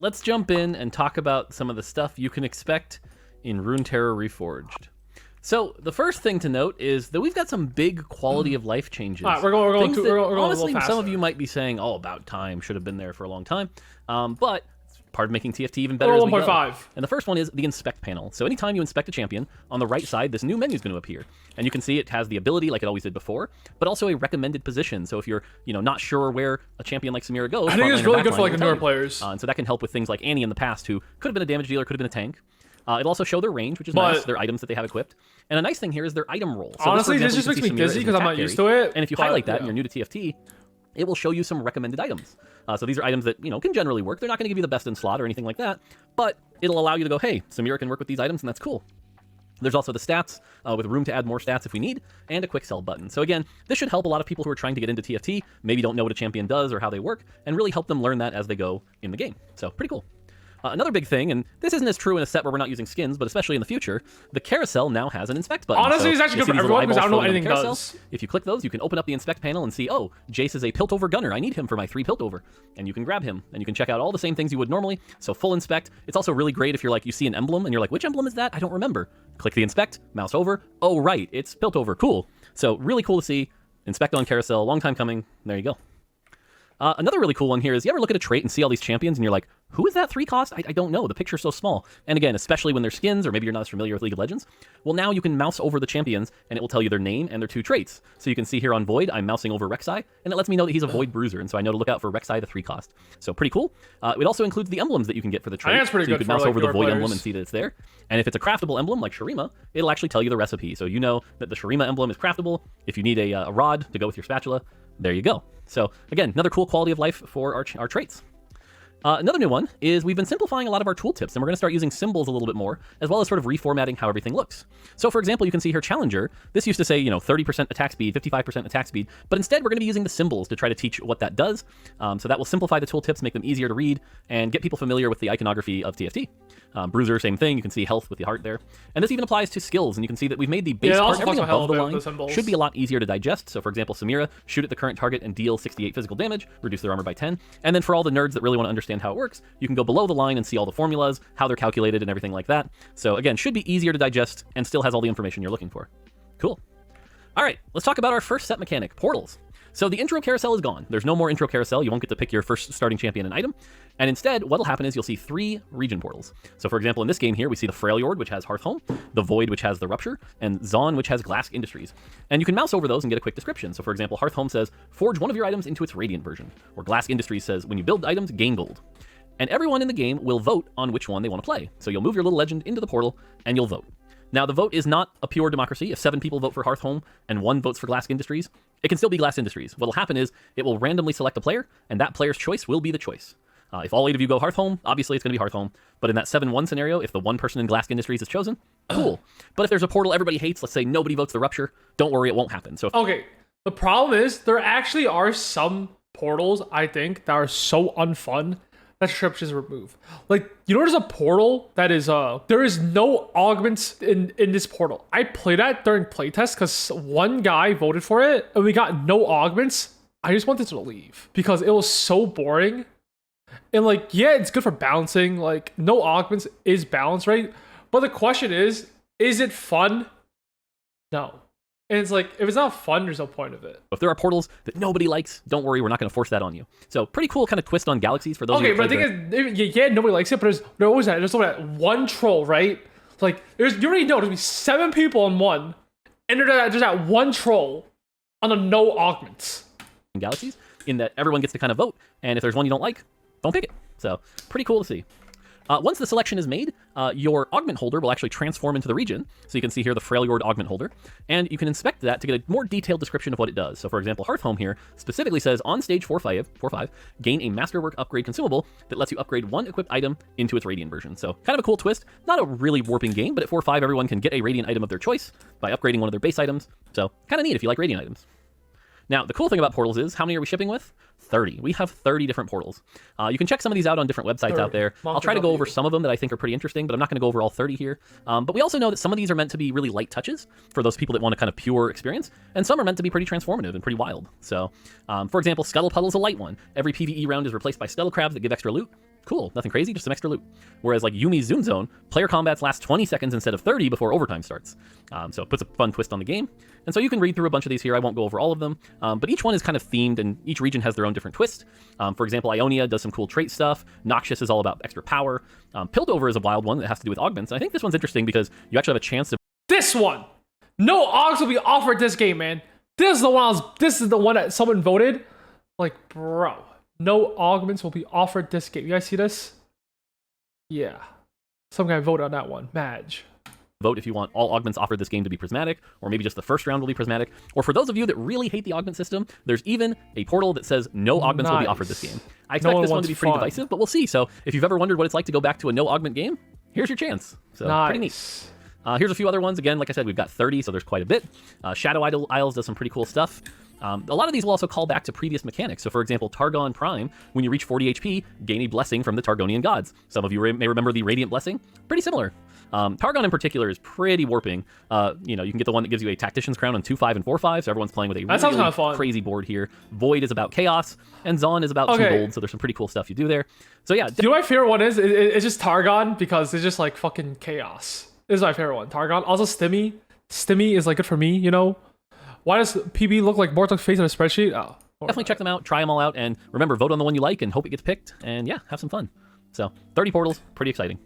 let's jump in and talk about some of the stuff you can expect in Runeterra Reforged. So the first thing to note is that we've got some big quality of life changes. All right, we're going honestly, a little some of you might be saying, "Oh, about time, should have been there for a long time," but it's part of making TFT even better as we go. 1.5. And the first one is the inspect panel. So anytime you inspect a champion, on the right side, this new menu is going to appear, and you can see it has the ability like it always did before, but also a recommended position. So if you're not sure where a champion like Samira goes, I think it's really good for like the newer players. And so that can help with things like Annie in the past, who could have been a damage dealer, could have been a tank. It'll also show their range, which is nice, their items that they have equipped. And a nice thing here is their item roll. So honestly, this just makes me dizzy because I'm not used to it. And if you highlight that and you're new to TFT, it will show you some recommended items. So these are items that, can generally work. They're not going to give you the best in slot or anything like that, but it'll allow you to go, hey, Samira can work with these items, and that's cool. There's also the stats, with room to add more stats if we need, and a quick sell button. So again, this should help a lot of people who are trying to get into TFT, maybe don't know what a champion does or how they work, and really help them learn that as they go in the game. So pretty cool. Another big thing, and this isn't as true in a set where we're not using skins, but especially in the future, the carousel now has an inspect button. Honestly, it's actually good for everyone because I don't know what anything does. If you click those, you can open up the inspect panel and see, oh, Jace is a Piltover gunner. I need him for my 3 Piltover. And you can grab him, and you can check out all the same things you would normally. So full inspect. It's also really great if you're like, you see an emblem, and you're like, which emblem is that? I don't remember. Click the inspect, mouse over. Oh, right, it's Piltover. Cool. So really cool to see. Inspect on carousel, long time coming. There you go. Another really cool one here is, you ever look at a trait and see all these champions and you're like, who is that 3 cost? I don't know. The picture's so small. And again, especially when they're skins, or maybe you're not as familiar with League of Legends, well, now you can mouse over the champions and it will tell you their name and their 2 traits. So you can see here on Void, I'm mousing over Rek'Sai, and it lets me know that he's a Void Bruiser, and so I know to look out for Rek'Sai, the 3 cost. So pretty cool. It also includes the emblems that you can get for the trait. I think that's pretty so good you could mouse for, over the Void players. emblem and see that it's there. And if it's a craftable emblem like Shurima, it'll actually tell you the recipe. So you know that the Shurima emblem is craftable. If you need a rod to go with your spatula, there you go. So again, another cool quality of life for our traits. Another new one is we've been simplifying a lot of our tooltips, and we're going to start using symbols a little bit more, as well as sort of reformatting how everything looks. So for example, you can see here Challenger. This used to say, 30% attack speed, 55% attack speed, but instead we're going to be using the symbols to try to teach what that does. So that will simplify the tooltips, make them easier to read, and get people familiar with the iconography of TFT. Bruiser, same thing. You can see health with the heart there. And this even applies to skills, and you can see that we've made the base part, everything above the line, should be a lot easier to digest. So for example, Samira, shoot at the current target and deal 68 physical damage, reduce their armor by 10. And then for all the nerds that really want to understand how it works, you can go below the line and see all the formulas, how they're calculated, and everything like that. So again, should be easier to digest and still has all the information you're looking for. Cool. All right, let's talk about our first set mechanic, portals. So the intro carousel is gone. There's no more intro carousel. You won't get to pick your first starting champion and item. And instead, what'll happen is you'll see 3 region portals. So for example, in this game here, we see the Freljord, which has Hearthhome, the Void, which has the Rupture, and Zaun, which has Glass Industries. And you can mouse over those and get a quick description. So for example, Hearthhome says, forge one of your items into its Radiant version. Or Glass Industries says, when you build items, gain gold. And everyone in the game will vote on which one they want to play. So you'll move your little legend into the portal, and you'll vote. Now, the vote is not a pure democracy. If 7 people vote for Hearthhome and 1 votes for Glass Industries, it can still be Glass Industries. What'll happen is it will randomly select a player, and that player's choice will be the choice. If all 8 of you go Hearthhome, obviously it's going to be Hearthhome. But in that 7-1 scenario, if the 1 person in Glass Industries is chosen, cool. But if there's a portal everybody hates, let's say nobody votes the Rupture, don't worry, it won't happen. So okay, the problem is there actually are some portals, I think, that are so unfun that descriptions remove. Like, there's a portal that is there is no augments in this portal. I played that during playtest because one guy voted for it and we got no augments. I just wanted to leave because it was so boring. And like, yeah, it's good for balancing. Like, no augments is balance, right? But the question is it fun? No. And it's like, if it's not fun, there's no point of it. If there are portals that nobody likes, don't worry, we're not going to force that on you. So pretty cool kind of twist on galaxies for those of you but the thing is, yeah, nobody likes it, but there's always that one troll, right? Like, you already know there's going to be 7 people on one, and there's that one troll on the no augments. Galaxies, in that everyone gets to kind of vote, and if there's one you don't like, don't pick it. So pretty cool to see. Once the selection is made, your augment holder will actually transform into the region. So you can see here the Freljord augment holder, and you can inspect that to get a more detailed description of what it does. So for example, Hearthhome here specifically says on stage 4-5, gain a Masterwork upgrade consumable that lets you upgrade 1 equipped item into its Radiant version. So kind of a cool twist. Not a really warping game, but at 4-5, everyone can get a Radiant item of their choice by upgrading one of their base items. So kind of neat if you like Radiant items. Now, the cool thing about portals is, how many are we shipping with? 30. We have 30 different portals. You can check some of these out on different websites out there. I'll try to go over some of them that I think are pretty interesting, but I'm not going to go over all 30 here. But we also know that some of these are meant to be really light touches for those people that want a kind of pure experience, and some are meant to be pretty transformative and pretty wild. So, for example, Scuttle Puddle's a light one. Every PvE round is replaced by Scuttle Crabs that give extra loot. Cool, nothing crazy, just some extra loot. Whereas like Yumi's Zoom Zone, player combats last 20 seconds instead of 30 before overtime starts. So it puts a fun twist on the game. And so you can read through a bunch of these here. I won't go over all of them, but each one is kind of themed, and each region has their own different twist. For example, Ionia does some cool trait stuff. Noxious is all about extra power. Piltover is a wild one that has to do with augments. And I think this one's interesting because you actually have a chance to... This one! No Augs will be offered this game, man. This is the one that someone voted. Like, bro. No augments will be offered this game. You guys see this? Yeah. Some guy voted on that one. Madge. Vote if you want all augments offered this game to be prismatic, or maybe just the first round will be prismatic. Or for those of you that really hate the augment system, there's even a portal that says no augments will be offered this game. I expect this one to be pretty divisive, but we'll see. So if you've ever wondered what it's like to go back to a no augment game, here's your chance. So pretty neat. Here's a few other ones. Again, like I said, we've got 30, so there's quite a bit. Shadow Isles does some pretty cool stuff. A lot of these will also call back to previous mechanics. So for example, Targon Prime, when you reach 40 HP, gain a blessing from the Targonian gods. Some of you may remember the Radiant Blessing. Pretty similar. Targon in particular is pretty warping. You can get the one that gives you a Tactician's Crown on 2/5 and 4/5, so everyone's playing with a really crazy board here. Void is about chaos, and Zon is about some gold, so there's some pretty cool stuff you do there. So yeah. You know my favorite one is? It's just Targon, because it's just like fucking chaos. This is my favorite one. Targon. Also Stimmy. Stimmy is like good for me, you know? Why does PB look like Mortog's face on a spreadsheet? Oh, definitely check them out, try them all out, and remember, vote on the one you like and hope it gets picked, and yeah, have some fun. So 30 portals, pretty exciting.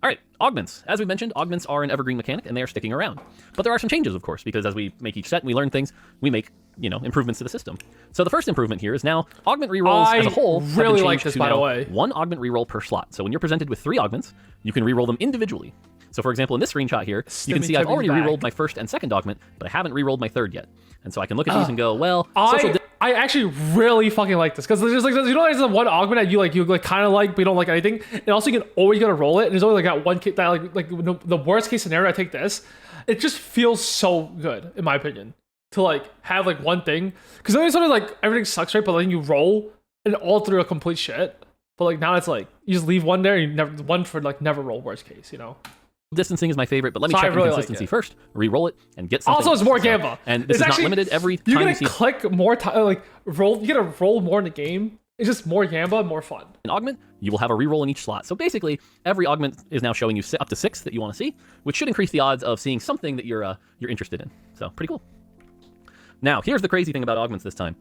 All right, augments. As we mentioned, augments are an evergreen mechanic, and they are sticking around. But there are some changes, of course, because as we make each set and we learn things, we make, improvements to the system. So the first improvement here is now augment rerolls as a whole have been changed like this, to by now the way. 1 augment reroll per slot. So when you're presented with 3 augments, you can reroll them individually. So for example, in this screenshot here, you can see I've already rerolled my first and second augment, but I haven't rerolled my third yet. And so I can look at these and go, well, I actually really fucking like this, because there's just like, there's the one augment that you kind of like, but you don't like anything. And also you can always get to roll it. And there's only like that one case that like the worst case scenario, I take this. It just feels so good, in my opinion, to like have like one thing. Because then sometimes like everything sucks, right? But then you roll and all through a complete shit. But like now it's like you just leave one there, and you never roll worst case, Distancing is my favorite, but let me check consistency first. Re-roll it and get something. Also, it's more Gamba, and this is not limited. Every time you're gonna click more time, roll. You gotta roll more in the game. It's just more Gamba, more fun. In augment, you will have a reroll in each slot. So basically, every augment is now showing you up to 6 that you want to see, which should increase the odds of seeing something that you're interested in. So pretty cool. Now, here's the crazy thing about augments this time.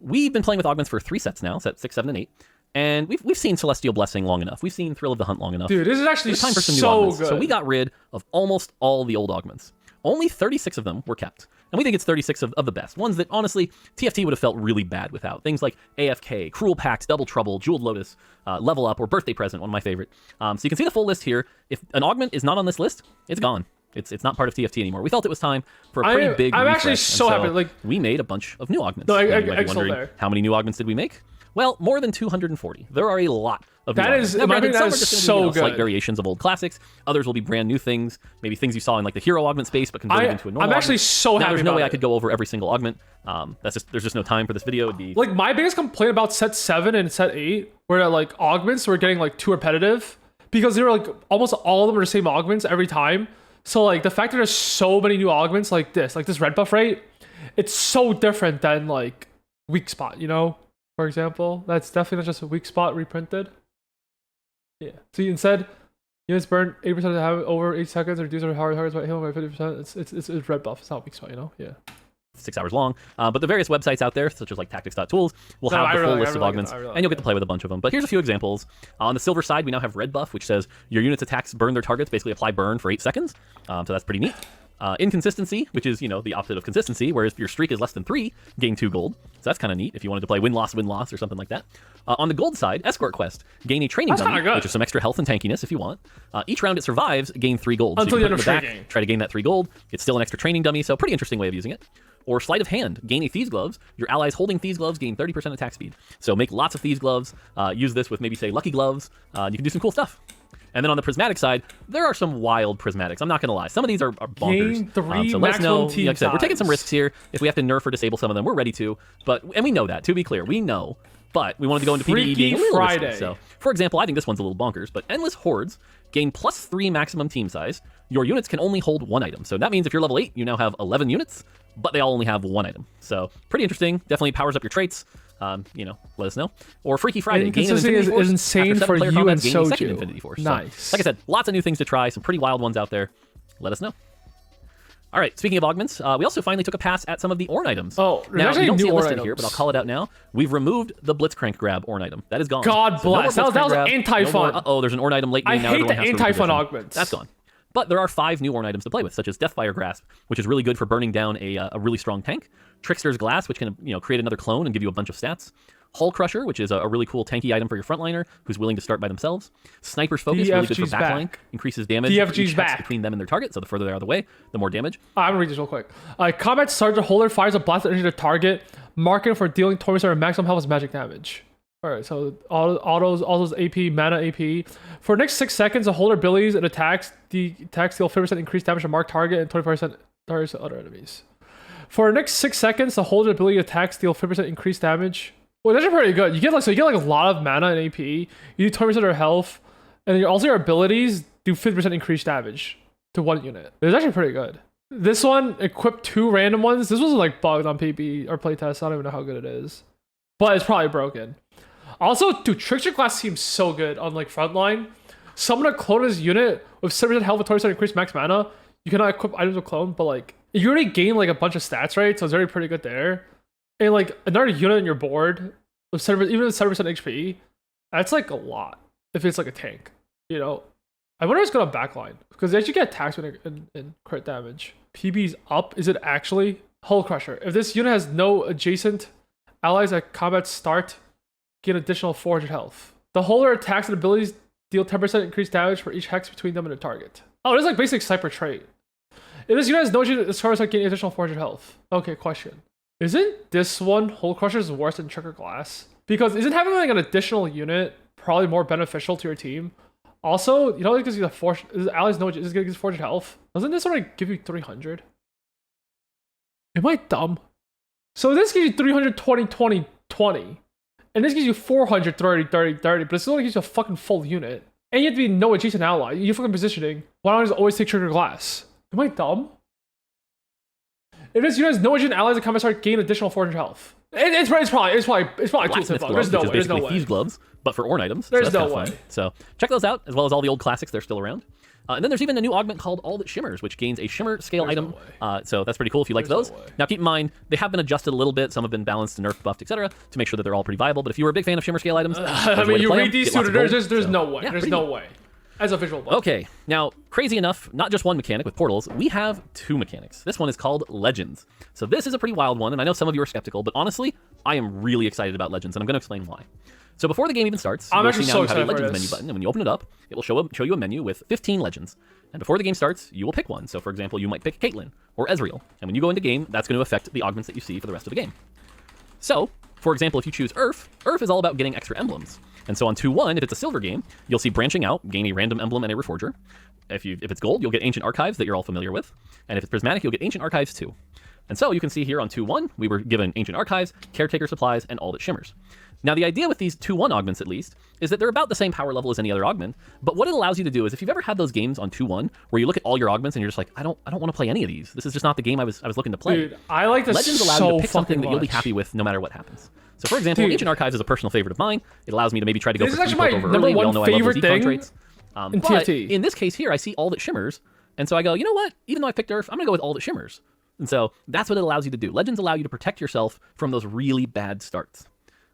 We've been playing with augments for 3 sets now, set 6, 7, and 8. And we've seen Celestial Blessing long enough. We've seen Thrill of the Hunt long enough. Dude, this is actually time for some so new augments. good. So we got rid of almost all the old augments. Only 36 of them were kept. And we think it's 36 of the best. Ones that, honestly, TFT would have felt really bad without. Things like AFK, Cruel Pact, Double Trouble, Jeweled Lotus, Level Up, or Birthday Present, one of my favorite. So you can see the full list here. If an augment is not on this list, it's gone. It's not part of TFT anymore. We felt it was time for a pretty big refresh. I'm actually so happy. We made a bunch of new augments. No, you might be wondering, how many new augments did we make? Well, more than 240. There are a lot of new augments. That is so good. Slight variations of old classics. Others will be brand new things. Maybe things you saw in like the hero augment space, but converted into a normal. I'm actually so happy. There's no way I could go over every single augment. There's just no time for this video. It'd be like my biggest complaint about set 7 and set 8 were that like augments were getting like too repetitive, because they were like almost all of them are the same augments every time. So like the fact that there's so many new augments like this red buff rate, it's so different than like weak spot, for example. That's definitely not just a weak spot reprinted. Yeah. So instead, units burn 80% of the habit over 8 seconds, reduce our hard targets by healing by 50%. It's red buff. It's not weak spot, Yeah. 6 hours long, but the various websites out there, such as like tactics.tools, will have the full list of augments, and you'll get to play with a bunch of them. But here's a few examples. On the silver side, we now have red buff, which says your unit's attacks burn their targets, basically apply burn for 8 seconds. So that's pretty neat. Inconsistency, which is, the opposite of consistency, whereas if your streak is less than 3, gain 2 gold. So that's kind of neat if you wanted to play win-loss, or something like that. On the gold side, Escort Quest, gain a training dummy, which is some extra health and tankiness if you want. Each round it survives, gain 3 gold. Until so you can put it in the back, try to gain that 3 gold. It's still an extra training dummy, so pretty interesting way of using it. Or Sleight of Hand, gain a Thieves Gloves. Your allies holding Thieves Gloves gain 30% attack speed. So make lots of Thieves Gloves. Use this with maybe, say, Lucky Gloves. You can do some cool stuff. And then on the prismatic side, there are some wild prismatics. I'm not going to lie. Some of these are bonkers. Gain 3 so let us know. team Like I said, we're taking some risks here. If we have to nerf or disable some of them, we're ready to. And we know that, to be clear. We know. But we wanted to go into PvE being a little risky. So, for example, I think this one's a little bonkers, but Endless Hordes gain +3 maximum team size. Your units can only hold 1 item. So that means if you're level 8, you now have 11 units, but they all only have 1 item. So pretty interesting. Definitely powers up your traits. let us know. Or Freaky Friday. Inconsistency is insane for you and Soju. Infinity Force. Nice. So, like I said, lots of new things to try, some pretty wild ones out there. Let us know. All right, speaking of augments, we also finally took a pass at some of the Ornn items. Oh, now you don't see it listed items here, but I'll call it out now. We've removed the Blitzcrank Grab Ornn item. That is gone. God bless. So that was anti-fun. Oh, there's an Ornn item late game. I Now hate the has to anti-fun reposition. augments. That's gone. But there are 5 new Ornn items to play with, such as Deathfire Grasp, which is really good for burning down a really strong tank. Trickster's Glass, which can create another clone and give you a bunch of stats. Hull Crusher, which is a really cool tanky item for your frontliner who's willing to start by themselves. Sniper's Focus, really good for backline. Increases damage DFG's back between them and their target, so the further they are away, the more damage. I'm gonna read this real quick. Combat Sergeant Holder fires a blast energy to target, marking for dealing torment or maximum health as magic damage. Alright, so all those AP, mana AP. For the next 6 seconds, the holder abilities and attacks deal 50% increased damage to marked target and 25% targets to other enemies. For the next 6 seconds, the holder ability attacks deal 50% increased damage. Well, that's pretty good. You get like a lot of mana and AP. You do 20% of their health, and also your abilities do 50% increased damage to 1 unit. It's actually pretty good. This one equipped 2 random ones. This wasn't like bugged on PB or playtest. I don't even know how good it is, but it's probably broken. Also, dude, Trickster Glass seems so good on like frontline. Summon a clone as unit with 7% health and 20% increased max mana. You cannot equip items with clone, but like you already gain like a bunch of stats, right? So it's already pretty good there. And like another unit on your board with 7%, even 7% HP, that's like a lot if it's like a tank, I wonder if it's gonna backline because they actually get attacked in crit damage. PB's up. Is it actually? Hull Crusher. If this unit has no adjacent allies at combat start, get additional 400 health. The holder attacks and abilities deal 10% increased damage for each hex between them and the target. Oh, this is like basic sniper trait. If this unit has no adjacent, this card is like getting additional 400 health. Okay, question. Isn't this one, Hull Crusher, is worse than Tricker Glass? Because isn't having like an additional unit probably more beneficial to your team? Also, it gives you the 4, allies know it's gonna give 400 health. Doesn't this one give you 300? Am I dumb? So this gives you 320, 20, 20. And this gives you 400, 30, 30, 30, but it still only gives you a fucking full unit. And you have to be no adjacent ally. You fucking positioning. Why don't I just always take Trigger Glass? Am I dumb? If this unit has no adjacent allies, the combat start gain additional 400 health. It's probably Blacksmith Gloves. There's no way. Thieves Gloves, but for Ornn items. There's so no way. Fun. So check those out, as well as all the old classics. They're still around. And then there's even a new augment called All That Shimmers, which gains a shimmer scale item. So that's pretty cool if you like those. Now keep in mind, they have been adjusted a little bit. Some have been balanced and nerfed, buffed, etc. to make sure that they're all pretty viable. But if you were a big fan of shimmer scale items, I mean, you read these two, there's no way. Yeah, there's no way. As a visual buff. Okay, now, crazy enough, not just one mechanic with portals, we have 2 mechanics. This one is called Legends. So this is a pretty wild one, and I know some of you are skeptical, but honestly, I am really excited about Legends, and I'm going to explain why. So before the game even starts, you'll see now you have a Legends menu button, and when you open it up, it will show you a menu with 15 Legends. And before the game starts, you will pick one. So for example, you might pick Caitlyn or Ezreal, and when you go into game, that's going to affect the augments that you see for the rest of the game. So, for example, if you choose Urf is all about getting extra emblems. And so on 2-1, if it's a silver game, you'll see Branching Out, gain a random emblem and a Reforger. If it's gold, you'll get Ancient Archives that you're all familiar with. And if it's prismatic, you'll get Ancient Archives too. And so you can see here on 2-1, we were given Ancient Archives, Caretaker Supplies, and All That Shimmers. Now the idea with these 2-1 augments at least, is that they're about the same power level as any other augment, but what it allows you to do is if you've ever had those games on 2-1, where you look at all your augments and you're just like, I don't want to play any of these. This is just not the game I was looking to play. Dude, I like this Legends allow you to pick something that you'll be happy with no matter what happens. So for example, Ancient Archives is a personal favorite of mine. It allows me to maybe try to go for 3 over early. We all know I love those econ traits. In but TFT. In this case here, I see All That Shimmers, and so I go, you know what? Even though I picked Earth, I'm gonna go with All That Shimmers. And so that's what it allows you to do. Legends allow you to protect yourself from those really bad starts.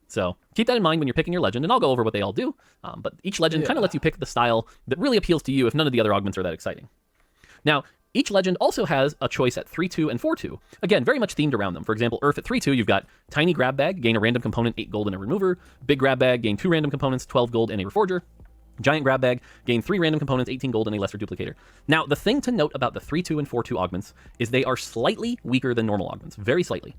So keep that in mind when you're picking your legend, and I'll go over what they all do. But each legend kind of lets you pick the style that really appeals to you if none of the other augments are that exciting. Now, each legend also has a choice at 3-2 and 4-2. Again, very much themed around them. For example, Earth at 3-2, you've got Tiny Grab Bag, gain a random component, 8 gold and a remover. Big Grab Bag, gain 2 random components, 12 gold and a reforger. Giant Grab Bag, gain 3 random components, 18 gold and a lesser duplicator. Now, the thing to note about the 3-2 and 4-2 augments is they are slightly weaker than normal augments, very slightly.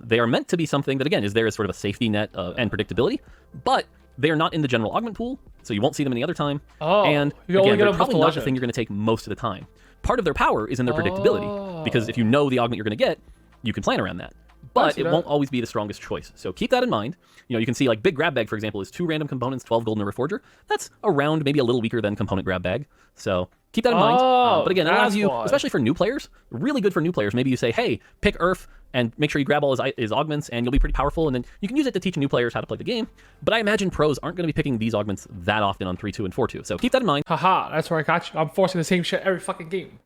They are meant to be something that, again, is there as sort of a safety net and predictability, but they are not in the general augment pool, so you won't see them any other time. And again, they're probably not the thing you're going to take most of the time. Part of their power is in their predictability, because if you know the augment you're going to get, you can plan around that. But it won't always be the strongest choice. So keep that in mind. You know, you can see like Big Grab Bag, for example, is 2 random components, 12 gold and a Reforger. That's around maybe a little weaker than Component Grab Bag. So Keep that in mind. But again, it allows you, why. especially for new players, really good for new players. Maybe you say, hey, pick Earth and make sure you grab all his augments, and you'll be pretty powerful. And then you can use it to teach new players how to play the game. But I imagine pros aren't going to be picking these augments that often on 3-2 and 4-2. So keep that in mind. Haha, that's where I got you. I'm forcing the same shit every fucking game.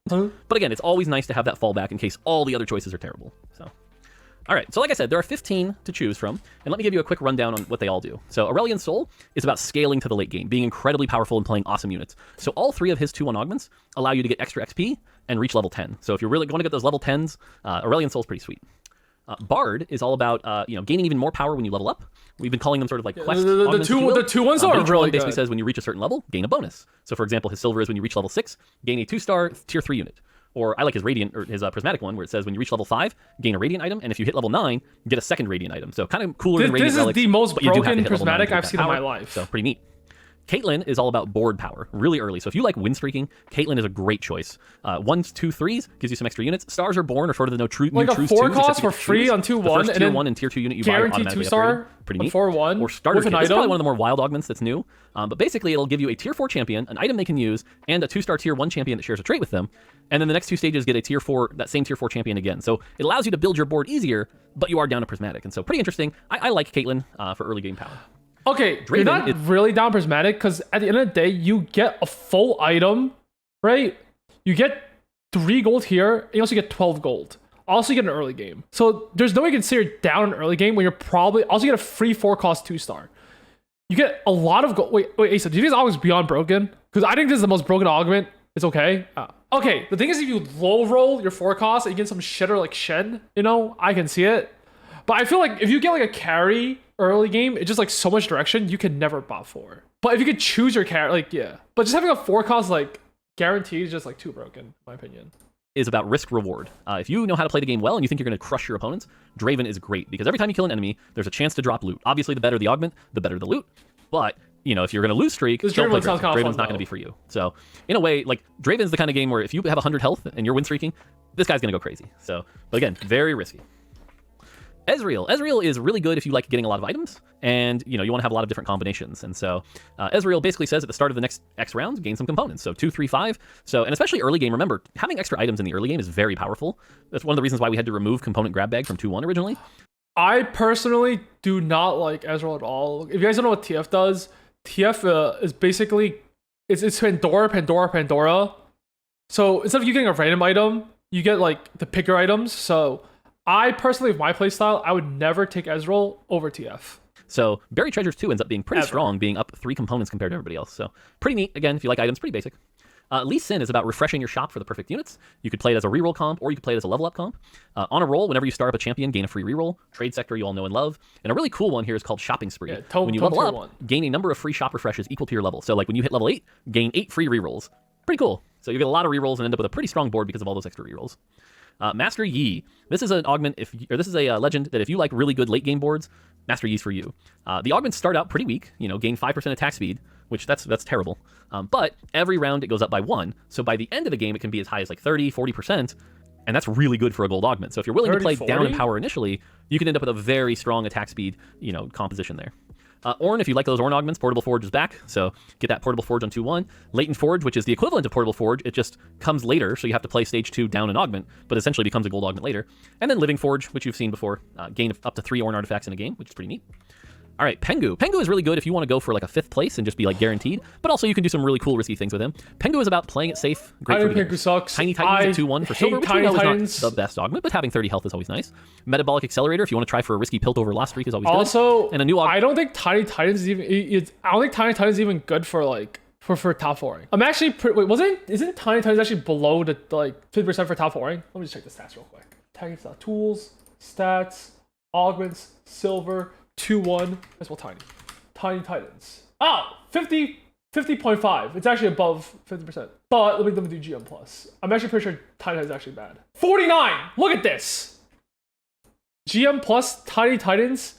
But again, it's always nice to have that fallback in case all the other choices are terrible. So, all right. So like I said, there are 15 to choose from, and let me give you a quick rundown on what they all do. So Aurelion Sol is about scaling to the late game, being incredibly powerful and playing awesome units. So all 3 of his 2-1 augments allow you to get extra XP and reach level 10. So if you're really going to get those level 10s, Aurelion Sol is pretty sweet. Bard is all about gaining even more power when you level up. We've been calling them sort of like quest augments, the two ones are really basically good. says when you reach a certain level, gain a bonus. So for example, his silver is when you reach level 6, gain a 2-star tier 3 unit. Or I like his radiant or his prismatic one where it says when you reach level 5, gain a radiant item, and if you hit level 9, get a second radiant item. So kind of cooler than radiant relics. This is the most but you do have to broken hit level 9 prismatic to get I've that seen in power. my life. So pretty neat. Caitlyn is all about board power, really early. So if you like win streaking, Caitlyn is a great choice. 1s, 2, 3s gives you some extra units. Stars are born, or sort of the like a 4 cost for free on 2-1, the first and tier then 1 and tier 2 unit you buy guaranteed automatically 2-star, upgrade. Pretty neat. 4-1 or starter with an kit. This is item. probably one of the more wild augments that's new. But basically, it'll give you a tier 4 champion, an item they can use, and a 2-star tier 1 champion that shares a trait with them. And then the next 2 stages get a tier 4, that same tier 4 champion again. So it allows you to build your board easier, but you are down to prismatic. And so pretty interesting. I like Caitlyn for early game power. Okay, you're not really down prismatic because at the end of the day, you get a full item, right? You get 3 gold here, and you also get 12 gold. Also, you get an early game. So there's no way you can say you're down an early game when you're probably also get a free 4 cost 2-star. You get a lot of gold. Wait, Asa, do you think this augment's beyond broken? Because I think this is the most broken augment. It's okay. Okay, the thing is, if you low roll your 4 costs and you get some shitter like Shen, I can see it. But I feel like if you get like a carry early game, it's just like so much direction you can never bot for. But if you could choose your carry, like yeah. But just having a 4 cost like guaranteed is just like too broken, in my opinion. Is about risk reward. If you know how to play the game well and you think you're going to crush your opponents, Draven is great because every time you kill an enemy, there's a chance to drop loot. Obviously, the better the augment, the better the loot. But if you're going to lose streak, don't play Draven. Draven's not going to be for you. So in a way, like Draven's the kind of game where if you have 100 health and you're win streaking, this guy's going to go crazy. So, but again, very risky. Ezreal is really good if you like getting a lot of items and you want to have a lot of different combinations. And so Ezreal basically says at the start of the next X rounds, gain some components. So 2, 3, 5. So, and especially early game, remember, having extra items in the early game is very powerful. That's one of the reasons why we had to remove component grab bag from 2-1 originally. I personally do not like Ezreal at all. If you guys don't know what TF does, TF is basically, it's Pandora. So instead of you getting a random item, you get like the picker items. So I personally, with my playstyle, I would never take Ezreal over TF. So Buried Treasures 2 ends up being pretty strong, being up 3 components compared to everybody else. So pretty neat. Again, if you like items, pretty basic. Lee Sin is about refreshing your shop for the perfect units. You could play it as a reroll comp, or you could play it as a level up comp. On a roll, whenever you start up a champion, gain a free reroll. Trade sector you all know and love. And a really cool one here is called Shopping Spree. Yeah, when you level up, gain a number of free shop refreshes equal to your level. So like when you hit level 8, gain 8 free rerolls. Pretty cool. So you get a lot of rerolls and end up with a pretty strong board because of all those extra rerolls. Master Yi. This is an augment, this is a legend that if you like really good late game boards, Master Yi's for you. The augments start out pretty weak, gain 5% attack speed, which that's terrible. But every round it goes up by 1. So by the end of the game, it can be as high as like 30, 40%. And that's really good for a gold augment. So if you're willing to play 40? down in power initially, you can end up with a very strong attack speed, composition there. Ornn, if you like those Ornn augments, Portable Forge is back. So get that Portable Forge on 2-1. Latent Forge, which is the equivalent of Portable Forge, it just comes later, so you have to play stage 2 down an augment, but essentially becomes a gold augment later. And then Living Forge, which you've seen before, gain up to 3 Ornn artifacts in a game, which is pretty neat. All right, Pengu. Pengu is really good if you want to go for like a 5th place and just be like guaranteed, but also you can do some really cool risky things with him. Pengu is about playing it safe. Great for beginners. Pengu sucks. Tiny Titans at 2-1 for silver, which we know is not the best augment, but having 30 health is always nice. Metabolic Accelerator, if you want to try for a risky pilt over lost streak, is always good. Also, and a new I don't think Tiny Titans is even. I don't think Tiny Titans is even good for like for top 4ing. I'm actually isn't Tiny Titans actually below the like 50% for top 4ing? Let me just check the stats real quick. Tools, stats, augments, silver, 2-1. That's well Tiny Titans. Oh, 50.5. It's actually above 50%. But let me do GM plus. I'm actually pretty sure Tiny Titans is actually bad. 49! Look at this! GM plus Tiny Titans,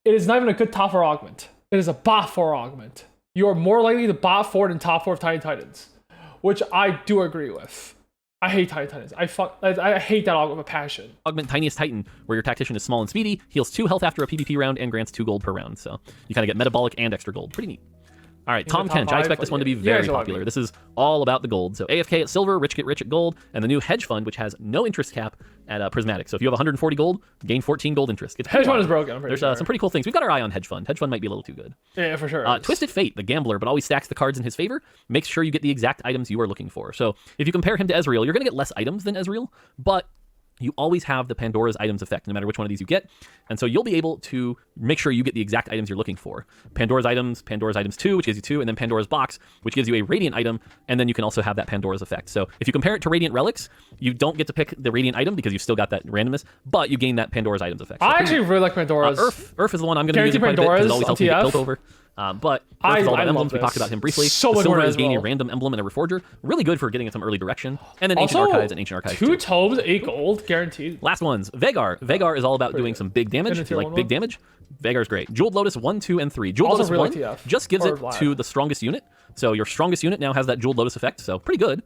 it is not even a good top 4 augment. It is a bot 4 augment. You are more likely to bot 4 than top 4 of Tiny Titans, which I do agree with. I hate Tiny Titans. I hate that augment with a passion. Augment Tiniest Titan, where your tactician is small and speedy, heals 2 health after a PvP round, and grants 2 gold per round. So you kind of get metabolic and extra gold. Pretty neat. All right, In Tom the top Kench. I five, expect this one to be yeah, very it's a lot of popular. me. This is all about the gold. So AFK at silver, rich get rich at gold, and the new hedge fund, which has no interest cap at Prismatic. So if you have 140 gold, gain 14 gold interest. It's Hedge fund wild. is broken. I'm pretty There's sure. some pretty cool things. We've got our eye on hedge fund. Hedge fund might be a little too good. Yeah, for sure. Twisted Fate, the gambler, but always stacks the cards in his favor. Makes sure you get the exact items you are looking for. So if you compare him to Ezreal, you're going to get less items than Ezreal, but you always have the Pandora's items effect, no matter which one of these you get. And so you'll be able to make sure you get the exact items you're looking for. Pandora's items 2, which gives you 2, and then Pandora's box, which gives you a Radiant item, and then you can also have that Pandora's effect. So if you compare it to Radiant Relics, you don't get to pick the Radiant item because you've still got that randomness, but you gain that Pandora's items effect. So I actually really like Pandora's. Earth is the one I'm going to be using quite a bit because it always helps me get built over. But Earth is all about emblems. We talked about him briefly. So much Silver more is gaining a Ezreal. random emblem and a Reforger. Really good for getting some early direction. And then Ancient Also, Archives and Ancient Archives 2 too. tomes, 8 gold, guaranteed. Last ones. Veigar. Veigar is all about doing some big damage. If you like big damage, Veigar's great. Jeweled Lotus 1, 2, and 3. Jeweled Also Lotus really 1 like TF, just gives or it Vlad. to the strongest unit. So your strongest unit now has that Jeweled Lotus effect, so pretty good.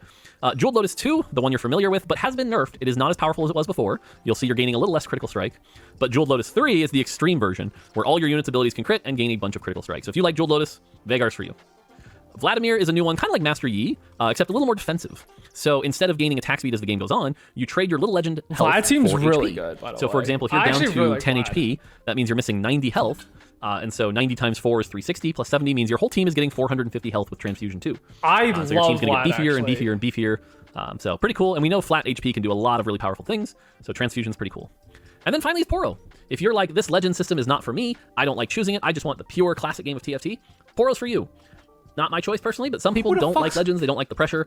Jeweled Lotus 2, the one you're familiar with, but has been nerfed. It is not as powerful as it was before. You'll see you're gaining a little less critical strike. But Jeweled Lotus 3 is the extreme version, where all your unit's abilities can crit and gain a bunch of critical strike. So if you like Jeweled Lotus, Veigar's for you. Vladimir is a new one, kind of like Master Yi, except a little more defensive. So instead of gaining attack speed as the game goes on, you trade your little legend health Vlad seems for really HP. good, by the So for way. example, if you're I down actually to really like 10 Vlad. HP, that means you're missing 90 health. And so 90 times 4 is 360, plus 70 means your whole team is getting 450 health with Transfusion too. I So your team's love going Vlad, to get beefier and actually. beefier and beefier. So pretty cool. And we know flat HP can do a lot of really powerful things. So Transfusion's pretty cool. And then finally is Poro. If you're like, this legend system is not for me, I don't like choosing it, I just want the pure classic game of TFT, Poro's for you. Not my choice personally, but some people Who the don't like fuck's- legends, they don't like the pressure.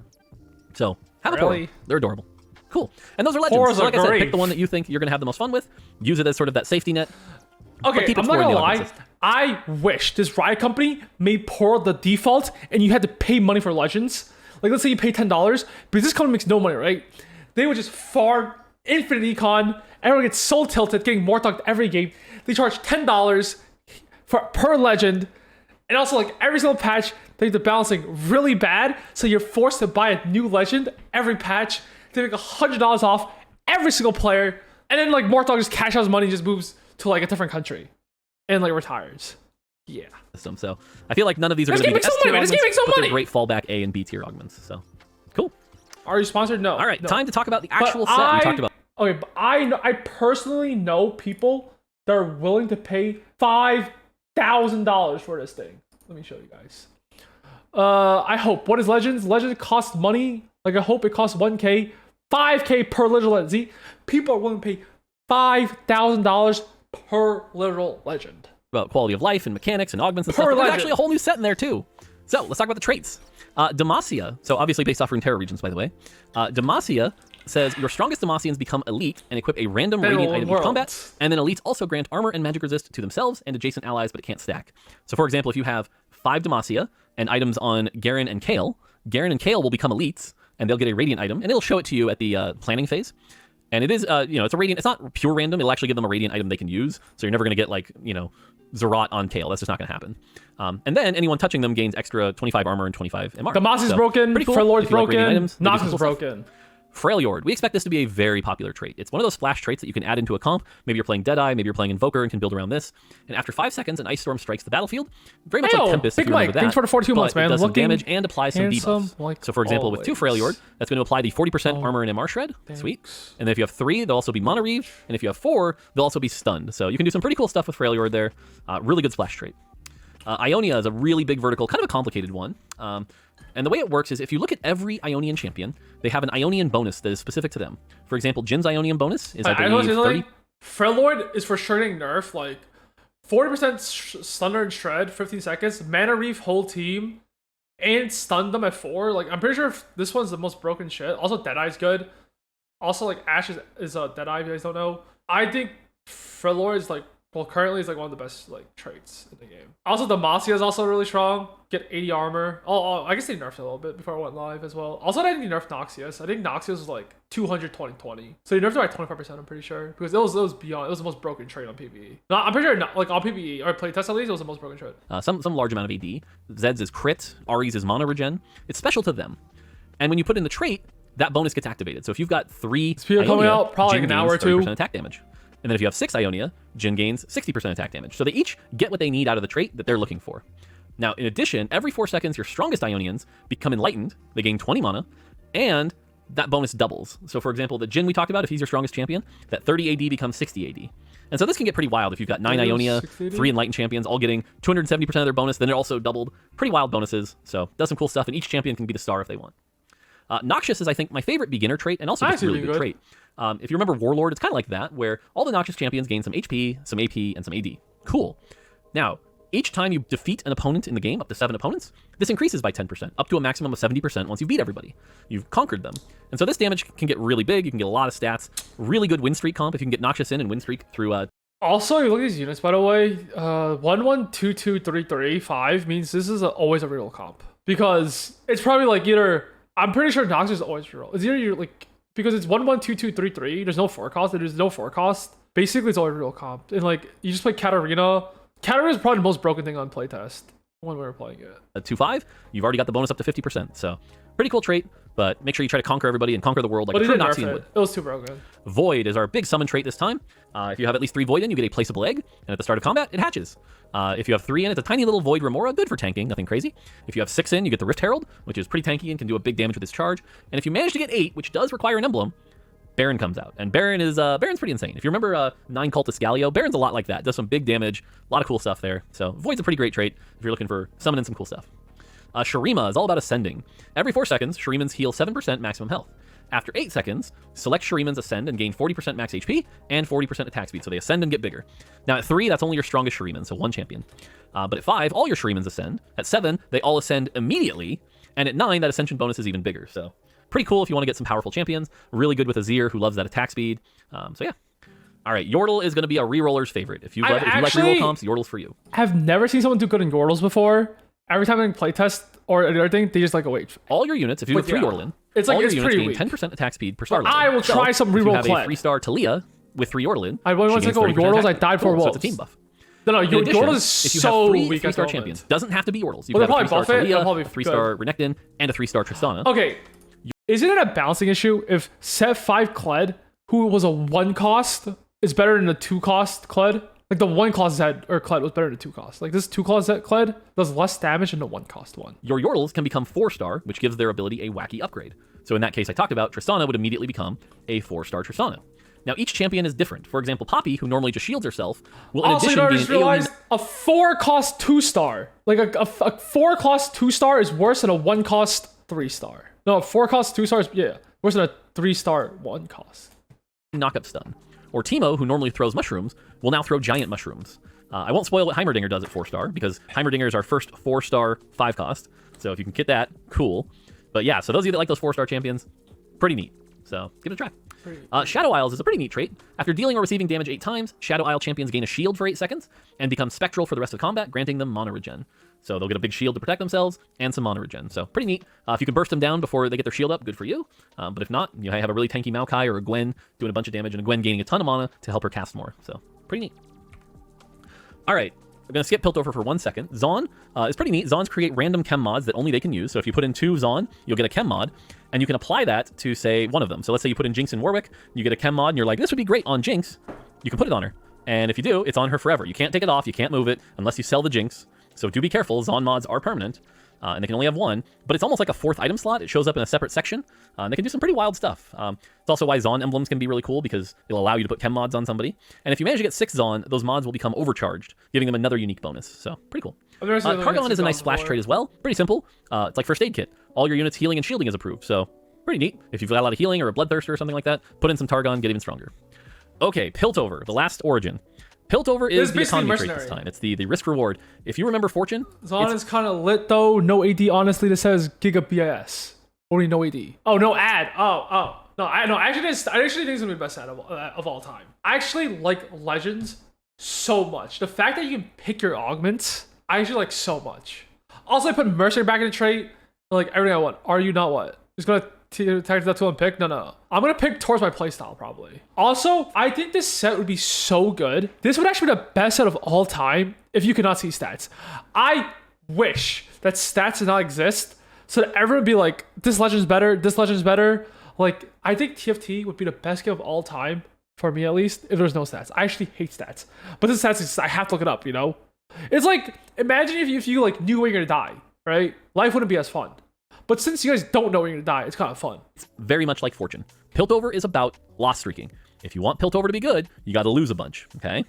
So have a Really? Poro. They're adorable. Cool. And those are legends. Poros So like are I said, great. pick the one that you think you're going to have the most fun with. Use it as sort of that safety net. Okay, keep I'm not exploring gonna the lie. Augment system. I wish this Riot company made Poro the default, and you had to pay money for legends. Like, let's say you pay $10, but this company makes no money, right? They would just farm infinite econ. Everyone gets so tilted, getting Mortogged every game. They charge $10 per legend, and also like every single patch, they're balancing really bad, so you're forced to buy a new legend every patch. They make $100 off every single player, and then like Mortog just cash out his money and just moves to like a different country and like retires. Yeah. System. So I feel like none of these are This going to game be makes so S-tier money, this game augments, makes so but they're money. great fallback A and B tier augments. So cool. Are you sponsored? No. All right, no. time to talk about the But actual set we talked about. Okay, but I personally know people that are willing to pay $5,000 for this thing. Let me show you guys. I hope. What is Legends? Legends costs money. Like, I hope it costs 1K, 5K per literal legend. People are willing to pay $5,000 per literal legend. About quality of life and mechanics and augments and Per stuff. But there's legend. actually a whole new set in there too. So let's talk about the traits. Demacia, so obviously based off Runeterra regions, by the way. Demacia says your strongest Demacians become elite and equip a random They radiant will item in worlds. combat, and then elites also grant armor and magic resist to themselves and adjacent allies, but it can't stack. So for example, if you have 5 Demacia and items on Garen and Kale will become elites, and they'll get a radiant item, and it'll show it to you at the planning phase. And it is, it's a radiant. It's not pure random. It'll actually give them a radiant item they can use. So you're never going to get Zerat on Kale. That's just not going to happen. And then anyone touching them gains extra 25 armor and 25 MR. Demacia's So, broken. pretty cool. Freljord's If you like radiant broken. items, they do some Nox is cool stuff. broken. Freljord. We expect this to be a very popular trait. It's one of those splash traits that you can add into a comp. Maybe you're playing Deadeye, maybe you're playing Invoker and can build around this. And after 5 seconds, an Ice Storm strikes the battlefield. Very much Hey, like yo, Tempest, Big if you remember Mike, that. thanks for the 42 months, but man. It does some Looking damage and applies some handsome debuffs. like So for example, with 2 always. Freljord, that's going to apply the 40% armor and MR shred. Sweet. And then if you have 3, they'll also be Mana Reave. And if you have 4, they'll also be stunned. So you can do some pretty cool stuff with Freljord there. Really good splash trait. Ionia is a really big vertical, kind of a complicated one. And the way it works is if you look at every Ionian champion, they have an Ionian bonus that is specific to them. For example, Jin's Ionian bonus is, I I believe, 30. Freljord is for sure getting nerfed. Like 40% stunner and shred, 15 seconds. Mana Reef whole team, and stun them at 4. Like, I'm pretty sure this one's the most broken shit. Also, Deadeye's good. Also, like, Ashe is Deadeye, if you guys don't know. I think Freljord is currently is like one of the best like traits in the game. Also, Demacia is also really strong. Get 80 armor. Oh, I guess they nerfed it a little bit before I went live as well. Also, I think they nerfed Noxious. I think Noxious was like 220. So they nerfed it by 25%. I'm pretty sure because it was beyond. It was the most broken trait on PvE. No, I'm pretty sure like on PvE or playtest at least, it was the most broken trait. Some large amount of AD. Zed's is crit. Ari's is mana regen. It's special to them. And when you put in the trait, that bonus gets activated. So if you've got 3 Spear coming Ionia, out probably Jhin like an hour or gains 30% 2. attack damage. And then if you have 6 Ionia, Jhin gains 60% attack damage. So they each get what they need out of the trait that they're looking for. Now, in addition, every 4 seconds, your strongest Ionians become enlightened. They gain 20 mana, and that bonus doubles. So, for example, the Jhin we talked about, if he's your strongest champion, that 30 AD becomes 60 AD. And so this can get pretty wild if you've got 9 Ionia, 3 Enlightened champions, all getting 270% of their bonus. Then it also doubled. Pretty wild bonuses. So, does some cool stuff, and each champion can be the star if they want. Noxious is, I think, my favorite beginner trait, and also just a really good trait. If you remember Warlord, it's kind of like that, where all the Noxious champions gain some HP, some AP, and some AD. Cool. Now, each time you defeat an opponent in the game, up to 7 opponents, this increases by 10%, up to a maximum of 70% once you beat everybody. You've conquered them. And so this damage can get really big. You can get a lot of stats. Really good win streak comp if you can get Noxious in and win streak through... Also, you look at these units, by the way, 1-1-2-2-3-3-5 means this is always a reroll comp. Because it's probably like either... I'm pretty sure Noxious is always reroll. It's either you're like... Because it's 1-1-2-2-3-3, there's no forecast, and there's no forecast. Basically, it's always reroll comp. And like, you just play Katarina... Katarina is probably the most broken thing on playtest when we were playing it. At 2-5, you've already got the bonus up to 50%. So pretty cool trait, but make sure you try to conquer everybody and conquer the world like a true Noxian would. It was too broken. Void is our big summon trait this time. If you have at least 3 Void in, you get a placeable egg, and at the start of combat, it hatches. If you have 3 in, it's a tiny little Void Remora, good for tanking, nothing crazy. If you have 6 in, you get the Rift Herald, which is pretty tanky and can do a big damage with its charge. And if you manage to get 8, which does require an emblem, Baron comes out, and Baron's pretty insane. If you remember 9 Cultist Galio, Baron's a lot like that. Does some big damage, a lot of cool stuff there. So Void's a pretty great trait if you're looking for summoning some cool stuff. Shurima is all about ascending. Every 4 seconds, Shurimans heal 7% maximum health. After 8 seconds, select Shurimans ascend and gain 40% max HP and 40% attack speed, so they ascend and get bigger. Now at 3, that's only your strongest Shuriman, so 1 champion. But at 5, all your Shurimans ascend. At 7, they all ascend immediately, and at 9, that ascension bonus is even bigger, so... Pretty cool if you want to get some powerful champions. Really good with Azir, who loves that attack speed. So yeah. All right, Yordle is going to be a reroller's favorite. If you like reroll comps, Yordle's for you. I've never seen someone do good in Yordles before. Every time I playtest or anything, they just like, oh, wait. All your units, if you have 3 Yordle in, it's like, all it's your units pretty gain weak. 10% attack speed per star level. I will try some reroll If you have Kled. a 3-star Talia with 3 Yordle in, I once ago Yordles, I died for wolves. So wolves. it's a team buff. No, In addition, Yordle is if you so have 3 weak 3-star champions, doesn't have to be Yordles. You Well, can have a they'll 3-star probably buff it. They'll Talia, probably a 3-star Renekton, and a 3-star Tristana. Okay. Isn't it a balancing issue if set 5 Kled, who was a 1 cost, is better than a 2 cost Kled? Like the 1 cost Zed or Kled was better than a 2 cost. Like this 2 cost Zed Kled does less damage than the 1 cost one. Your Yordles can become 4-star, which gives their ability a wacky upgrade. So in that case I talked about, Tristana would immediately become a 4-star Tristana. Now each champion is different. For example, Poppy, who normally just shields herself, will in addition gain just realized a 4 cost 2-star. Like a 4 cost 2-star is worse than a 1 cost 3-star. No, a 4 cost 2 stars, yeah, worse than a 3-star 1 cost. Knock-up stun. Or Teemo, who normally throws mushrooms, will now throw giant mushrooms. I won't spoil what Heimerdinger does at 4-star, because Heimerdinger is our first 4-star 5 cost. So if you can get that, cool. But yeah, so those of you that like those 4-star champions, pretty neat. So give it a try. Shadow Isles is a pretty neat trait. After dealing or receiving damage 8 times, Shadow Isle champions gain a shield for 8 seconds and become spectral for the rest of combat, granting them mana regen. So they'll get a big shield to protect themselves and some mana regen. So pretty neat. If you can burst them down before they get their shield up, good for you. But if not, you have a really tanky Maokai or a Gwen doing a bunch of damage and a Gwen gaining a ton of mana to help her cast more. So pretty neat. All right. I'm going to skip Piltover for 1 second. Zaun is pretty neat. Zauns create random chem mods that only they can use. So if you put in 2 Zaun, you'll get a chem mod, and you can apply that to, say, one of them. So let's say you put in Jinx and Warwick, you get a chem mod, and you're like, this would be great on Jinx. You can put it on her. And if you do, it's on her forever. You can't take it off. You can't move it unless you sell the Jinx. So do be careful. Zaun mods are permanent, and they can only have 1. But it's almost like a 4th item slot. It shows up in a separate section, and they can do some pretty wild stuff. It's also why Zaun emblems can be really cool, because it'll allow you to put chem mods on somebody. And if you manage to get 6 Zaun, those mods will become overcharged, giving them another unique bonus. So pretty cool. Cargon is a nice splash trait as well. Pretty simple. It's like first aid kit. All your units healing and shielding is approved. So pretty neat. If you've got a lot of healing or a bloodthirster or something like that, put in some Targon, get even stronger. Okay, Piltover, the last origin. Piltover is the economy trait this time. It's the risk reward. If you remember Fortune, Zaun is kind of lit though. No AD, honestly, that says Giga BIS. Only no AD. Oh, no ad. Oh. No, I actually think it's gonna be the best ad of all time. I actually like Legends so much. The fact that you can pick your augments, I actually like so much. Also, I put Mercenary back in the trait. Like everything I want. Are you not what? Just gonna tactics that tool and pick? No. I'm gonna pick towards my playstyle probably. Also, I think this set would be so good. This would actually be the best set of all time if you could not see stats. I wish that stats did not exist so that everyone would be like, this legend's better, this legend's better. Like, I think TFT would be the best game of all time, for me at least, if there's no stats. I actually hate stats. But the stats, I have to look it up, you know? It's like, imagine if you like knew when you're gonna die, right? Life wouldn't be as fun. But since you guys don't know when you're gonna die, it's kind of fun. It's very much like Fortune. Piltover is about loss streaking. If you want Piltover to be good, you got to lose a bunch, okay?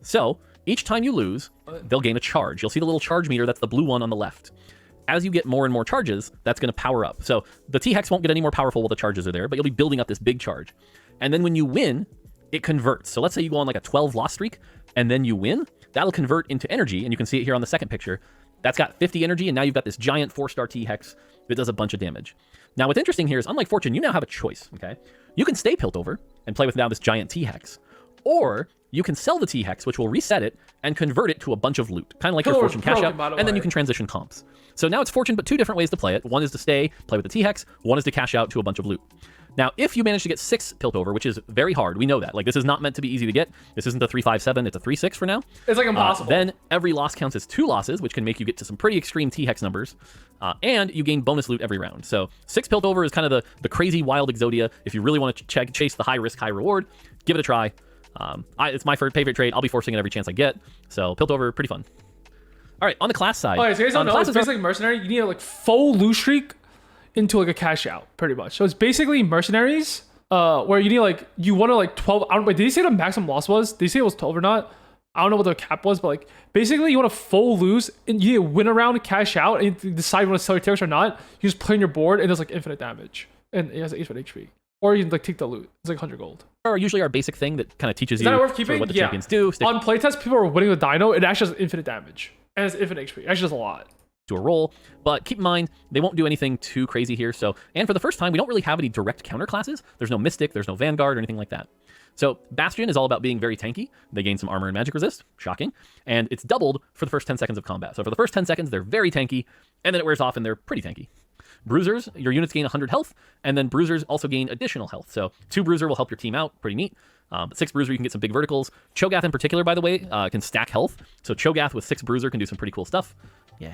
So each time you lose, they'll gain a charge. You'll see the little charge meter, that's the blue one on the left. As you get more and more charges, that's going to power up. So the T-Hex won't get any more powerful while the charges are there, but you'll be building up this big charge. And then when you win, it converts. So let's say you go on like a 12 loss streak, and then you win, that'll convert into energy, and you can see it here on the second picture. That's got 50 energy, and now you've got this giant 4-star T-Hex that does a bunch of damage. Now, what's interesting here is, unlike Fortune, you now have a choice, okay? You can stay Piltover and play with now this giant T-Hex, or you can sell the T-Hex, which will reset it and convert it to a bunch of loot, kind of like your Fortune cash out, and then you can transition comps. So now it's Fortune, but two different ways to play it. One is to stay, play with the T-Hex. One is to cash out to a bunch of loot. Now, if you manage to get 6 Piltover, which is very hard, we know that. Like, this is not meant to be easy to get. This isn't a 3-5-7, it's a 3-6 for now. It's like impossible. Then every loss counts as 2 losses, which can make you get to some pretty extreme T-Hex numbers. And you gain bonus loot every round. So 6 Piltover is kind of the crazy wild Exodia. If you really want to chase the high risk, high reward, give it a try. It's my favorite trade. I'll be forcing it every chance I get. So Piltover, pretty fun. All right, on the class side. Okay, so you guys don't know, it's basically mercenary. You need a like full loot streak into like a cash out, pretty much. So it's basically mercenaries, where you need like, you want to like 12. I don't, wait, did he say the maximum loss was? Did he say it was 12 or not? I don't know what the cap was, but like basically you want to full lose and you win a round, cash out, and you decide if you want to sell your tickets or not. You just play on your board and there's like infinite damage and it has like infinite HP. Or you can like take the loot. It's like 100 gold. Are usually our basic thing that kind of teaches you worth keeping? What the champions do. On playtest, people are winning the dino. It actually has infinite damage and it's infinite HP. It actually does a lot. To a roll, but keep in mind they won't do anything too crazy here. So, and for the first time, we don't really have any direct counter classes. There's no Mystic, there's no Vanguard or anything like that. So Bastion is all about being very tanky. They gain some armor and magic resist, shocking, and it's doubled for the first 10 seconds of combat. So for the first 10 seconds, they're very tanky, and then it wears off and they're pretty tanky. Bruisers, your units gain 100 health, and then Bruisers also gain additional health. So 2 Bruiser will help your team out, pretty neat. But 6 Bruiser, you can get some big verticals. Cho'Gath in particular, by the way, can stack health. So Cho'Gath with 6 Bruiser can do some pretty cool stuff. Yeah.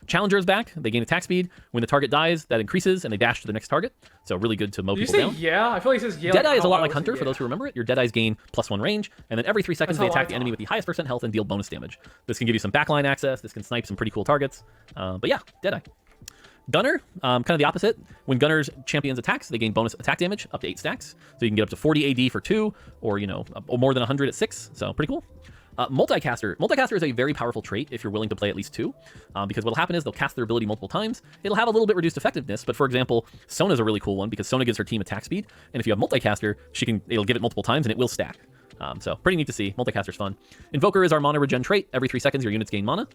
Challenger is back. They gain attack speed. When the target dies, that increases, and they dash to the next target. So really good to mow people down. Yeah? I feel like it says yeah. Deadeye is a lot like Hunter, for those who remember it. Your Deadeyes gain +1 range, and then every 3 seconds they attack the enemy with the highest % health and deal bonus damage. This can give you some backline access. This can snipe some pretty cool targets. But yeah, Deadeye. Gunner, kind of the opposite. When Gunner's champions attacks, they gain bonus attack damage up to 8 stacks. So you can get up to 40 AD for 2, or or more than 100 at 6. So pretty cool. Multicaster. Multicaster is a very powerful trait if you're willing to play at least 2, because what'll happen is they'll cast their ability multiple times. It'll have a little bit reduced effectiveness, but for example, Sona's a really cool one because Sona gives her team attack speed, and if you have Multicaster, it'll give it multiple times and it will stack. So pretty neat to see. Multicaster's fun. Invoker is our mana regen trait. Every 3 seconds, your units gain mana.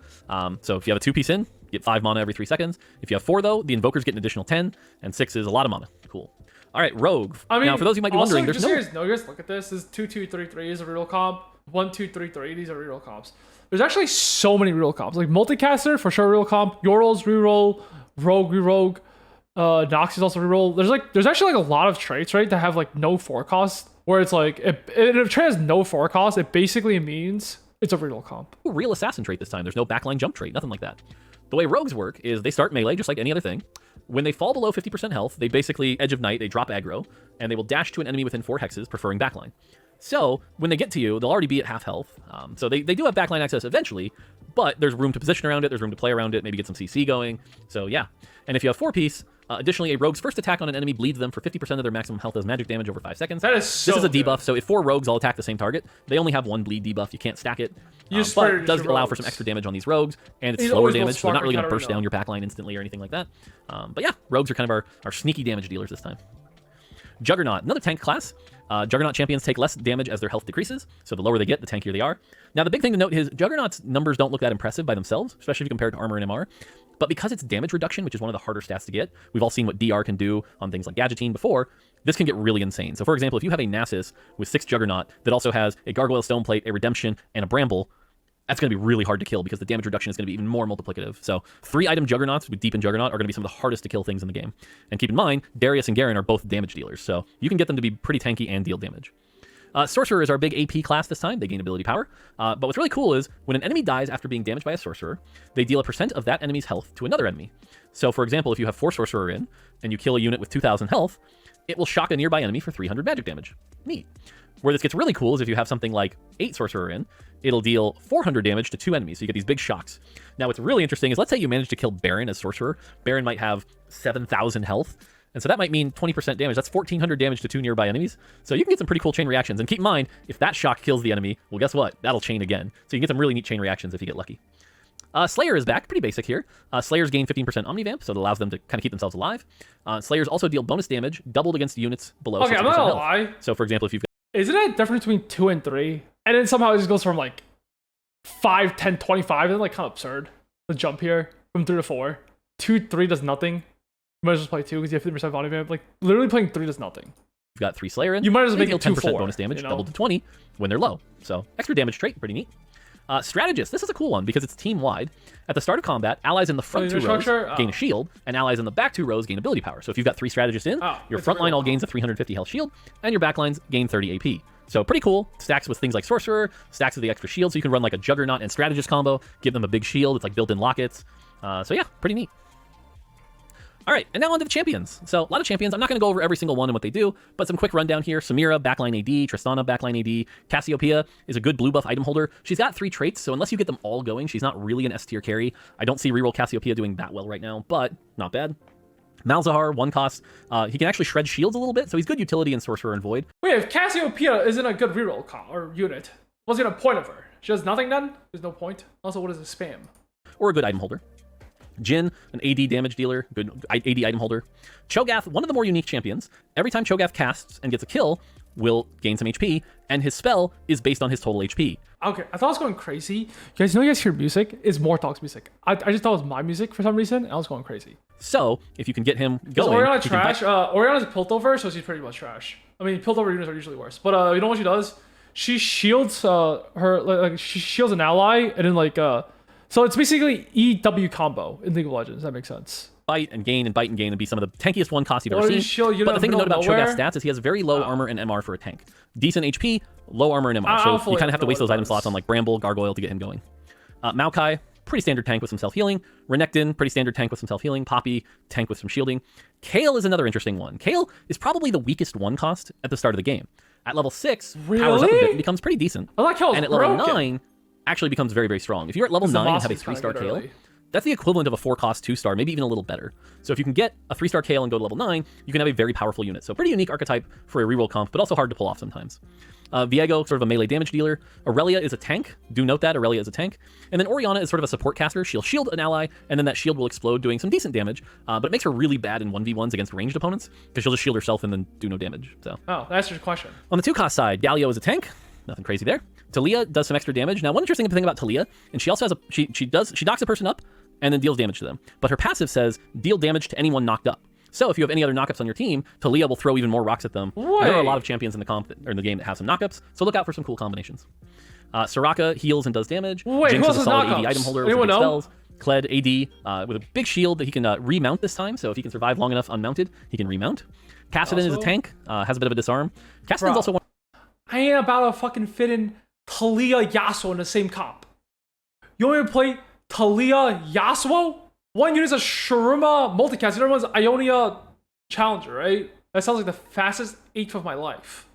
So if you have a 2-piece in, get 5 mana every 3 seconds. If you have 4, though, the Invokers get an additional 10, and 6 is a lot of mana. Cool. All right, Rogue. I mean, now, for those who might be wondering, there's no... You guys look at this. This is 2-2-3-3 is a reroll comp. 1-2-3-3. These are reroll comps. There's actually so many reroll comps. Like Multicaster, for sure, reroll comp. Yorl's reroll. Rogue, reroll. Nox is also reroll. There's actually like a lot of traits, right, that have like no forecast. Where it's like, if a trait has no forecast, it basically means it's a reroll comp. Real assassin trait this time. There's no backline jump trait, nothing like that. The way rogues work is they start melee just like any other thing. When they fall below 50% health, they basically Edge of Night, they drop aggro, and they will dash to an enemy within 4 hexes, preferring backline. So when they get to you, they'll already be at half health. So they do have backline access eventually, but there's room to position around it, there's room to play around it, maybe get some CC going. So yeah. And if you have 4-piece, additionally, a rogue's first attack on an enemy bleeds them for 50% of their maximum health as magic damage over 5 seconds. That is so This is a good. debuff, so if 4 rogues all attack the same target, they only have 1 bleed debuff. You can't stack it. But it does allow for some extra damage on these rogues, and it's slower damage, so they're not really going to burst down your backline instantly or anything like that. But yeah, rogues are kind of our sneaky damage dealers this time. Juggernaut, another tank class. Juggernaut champions take less damage as their health decreases, so the lower they get, the tankier they are. Now, the big thing to note is Juggernaut's numbers don't look that impressive by themselves, especially if you compare it to armor and MR. But because it's damage reduction, which is one of the harder stats to get, we've all seen what DR can do on things like Gadgettine before, this can get really insane. So for example, if you have a Nasus with 6 Juggernaut that also has a Gargoyle Stoneplate, a Redemption, and a Bramble, that's going to be really hard to kill because the damage reduction is going to be even more multiplicative. So 3-item Juggernauts with Deepen Juggernaut are going to be some of the hardest to kill things in the game. And keep in mind, Darius and Garen are both damage dealers, so you can get them to be pretty tanky and deal damage. Sorcerer is our big AP class this time. They gain ability power. But what's really cool is when an enemy dies after being damaged by a Sorcerer, they deal a % of that enemy's health to another enemy. So for example, if you have 4 Sorcerer in and you kill a unit with 2,000 health, it will shock a nearby enemy for 300 magic damage. Neat. Where this gets really cool is if you have something like 8 Sorcerer in, it'll deal 400 damage to 2 enemies, so you get these big shocks. Now, what's really interesting is, let's say you manage to kill Baron as Sorcerer. Baron might have 7,000 health, and so that might mean 20% damage. That's 1,400 damage to 2 nearby enemies. So you can get some pretty cool chain reactions. And keep in mind, if that shock kills the enemy, well, guess what? That'll chain again. So you can get some really neat chain reactions if you get lucky. Slayer is back, pretty basic here. Slayers gain 15% Omnivamp, so it allows them to kind of keep themselves alive. Slayers also deal bonus damage, doubled against units below 60% Okay, I'm not gonna health. lie. So for example, if you've got... Isn't it a difference between 2 and 3? And then somehow it just goes from like 5, 10, 25. It's like kind of absurd. The jump here from 3 to 4. 2, 3 does nothing. You might as well play 2 because you have 50% volume vamp. Like literally playing 3 does nothing. You've got 3 Slayer in. You might as well make deal it 2, 10% 4, bonus damage, you know? doubled to 20 when they're low. So extra damage trait, pretty neat. Strategist, this is a cool one because it's team-wide. At the start of combat, allies in the front 2 rows gain a shield, and allies in the back 2 rows gain ability power. So if you've got 3 strategists in, your front line all gains a 350 health shield, and your back lines gain 30 AP. So pretty cool. Stacks with things like Sorcerer, stacks with the extra shield, so you can run like a Juggernaut and Strategist combo, give them a big shield. It's like built-in lockets. So yeah, pretty neat. All right, and now on to the champions. So a lot of champions. I'm not going to go over every single one and what they do, but some quick rundown here. Samira, backline AD. Tristana, backline AD. Cassiopeia is a good blue buff item holder. She's got 3 traits, so unless you get them all going, she's not really an S tier carry. I don't see Reroll Cassiopeia doing that well right now, but not bad. Malzahar, 1 cost. He can actually shred shields a little bit, so he's good utility in Sorcerer and Void. Wait, if Cassiopeia isn't a good reroll or unit, what's the point of her? She does nothing then? There's no point. Also, what is a spam? Or a good item holder. Jhin, an AD damage dealer, good AD item holder. Cho'Gath, one of the more unique champions. Every time Cho'Gath casts and gets a kill, will gain some HP, and his spell is based on his total HP. Okay, I thought I was going crazy. You guys know you guys hear music? It's Mortog's music. I just thought it was my music for some reason, and I was going crazy. So, if you can get him Is going... Orianna trash? Orianna's Piltover, so she's pretty much trash. I mean, Piltover units are usually worse. But you know what she does? She shields she shields an ally, and then so it's basically EW combo in League of Legends. That makes sense. Bite and gain and be some of the tankiest 1 cost you've ever seen. Shield, but the thing to note about Cho'Gath's stats is he has very low armor and MR for a tank. Decent HP, low armor and MR. So you kind of have to waste those item slots on like Bramble, Gargoyle to get him going. Maokai, pretty standard tank with some self-healing. Renekton, pretty standard tank with some self-healing. Poppy, tank with some shielding. Kayle is another interesting one. Kayle is probably the weakest 1 cost at the start of the game. At level 6, powers up a bit and becomes pretty decent. I like Kayle's and at level 9, actually becomes very, very strong. If you're at level 9 and have a 3-star Kayle, that's the equivalent of a 4-cost 2-star, maybe even a little better. So if you can get a 3-star Kayle and go to level 9, you can have a very powerful unit. So pretty unique archetype for a reroll comp, but also hard to pull off sometimes. Viego, sort of a melee damage dealer. Aurelia is a tank. Do note that, Aurelia is a tank. And then Orianna is sort of a support caster. She'll shield an ally, and then that shield will explode, doing some decent damage. But it makes her really bad in 1v1s against ranged opponents, because she'll just shield herself and then do no damage. So. Oh, that's your question. On the 2-cost side, Galio is a tank. Nothing crazy there. Talia does some extra damage. Now, one interesting thing about Talia, and she also has she knocks a person up and then deals damage to them. But her passive says, deal damage to anyone knocked up. So if you have any other knockups on your team, Talia will throw even more rocks at them. There are a lot of champions in the game that have some knockups, so look out for some cool combinations. Soraka heals and does damage. Jinx is a solid AD item holder with some big spells. Kled AD with a big shield that he can remount this time, so if he can survive long enough unmounted, he can remount. Kassadin is a tank, has a bit of a disarm. Kassadin's also one... I ain't about to fucking fit in Talia Yasuo in the same comp. You want me to play Talia Yasuo? One unit's a Shurima multicast, the other one's Ionia Challenger, right? That sounds like the fastest 8th of my life.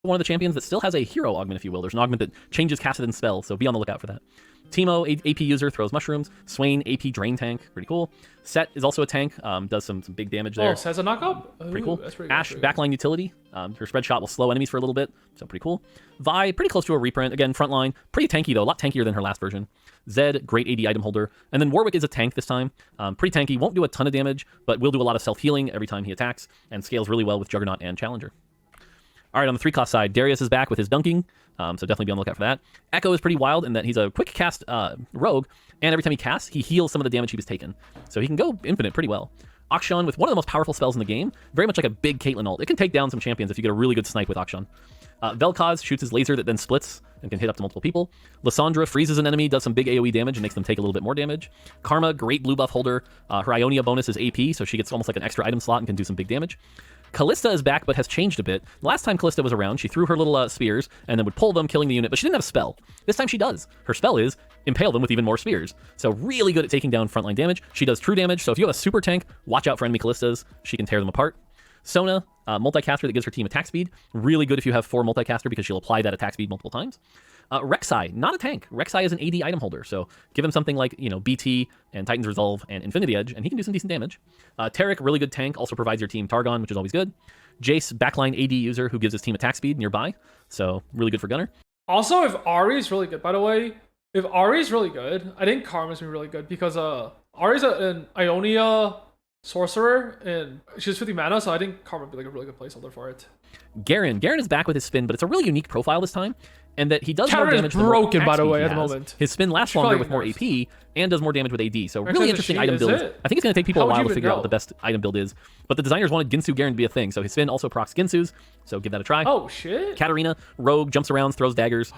One of the champions that still has a hero augment, if you will. There's an augment that changes Kassadin's spells, so be on the lookout for that. Teemo, AP user, throws mushrooms. Swain, AP drain tank, pretty cool. Set is also a tank, does some big damage there. Oh, Set's a knockup? Pretty cool. That's pretty Ashe, good. backline utility. Her spread shot will slow enemies for a little bit, so pretty cool. Vi, pretty close to a reprint. Again, frontline. Pretty tanky, though. A lot tankier than her last version. Zed, great AD item holder. And then Warwick is a tank this time. Pretty tanky. Won't do a ton of damage, but will do a lot of self-healing every time he attacks, and scales really well with Juggernaut and Challenger. All right, on the 3-cost side, Darius is back with his dunking, so definitely be on the lookout for that. Echo is pretty wild in that he's a quick cast rogue, and every time he casts, he heals some of the damage he was taken. So he can go infinite pretty well. Akshan with one of the most powerful spells in the game, very much like a big Caitlyn ult. It can take down some champions if you get a really good snipe with Akshan. Vel'Koz shoots his laser that then splits and can hit up to multiple people. Lissandra freezes an enemy, does some big AoE damage, and makes them take a little bit more damage. Karma, great blue buff holder. Her Ionia bonus is AP, so she gets almost like an extra item slot and can do some big damage. Callista is back, but has changed a bit. Last time Callista was around, she threw her little spears and then would pull them, killing the unit, but she didn't have a spell. This time she does. Her spell is impale them with even more spears. So really good at taking down frontline damage. She does true damage, so if you have a super tank, watch out for enemy Callistas. She can tear them apart. Sona, multicaster that gives her team attack speed. Really good if you have 4 multicaster because she'll apply that attack speed multiple times. Rek'Sai, not a tank. Rek'Sai is an AD item holder, so give him something like, BT and Titan's Resolve and Infinity Edge, and he can do some decent damage. Taric, really good tank, also provides your team Targon, which is always good. Jace, backline AD user who gives his team attack speed nearby, so really good for Gunner. Also, if Ahri is really good, by the way, if Ahri is really good, I think Karma's gonna be really good because Ahri's an Ionia sorcerer and she has 50 mana, so I think Karma would be like a really good placeholder for it. Garen is back with his spin, but it's a really unique profile this time, and that he does Counter more damage. Is broken, by the way, at the moment. His spin lasts longer with more AP and does more damage with AD. So really interesting item builds. I think it's going to take people a while to figure out what the best item build is, but the designers wanted Ginsu Garen to be a thing, so his spin also procs Ginsu's. So give that a try. Oh shit! Katarina, rogue, jumps around, throws daggers.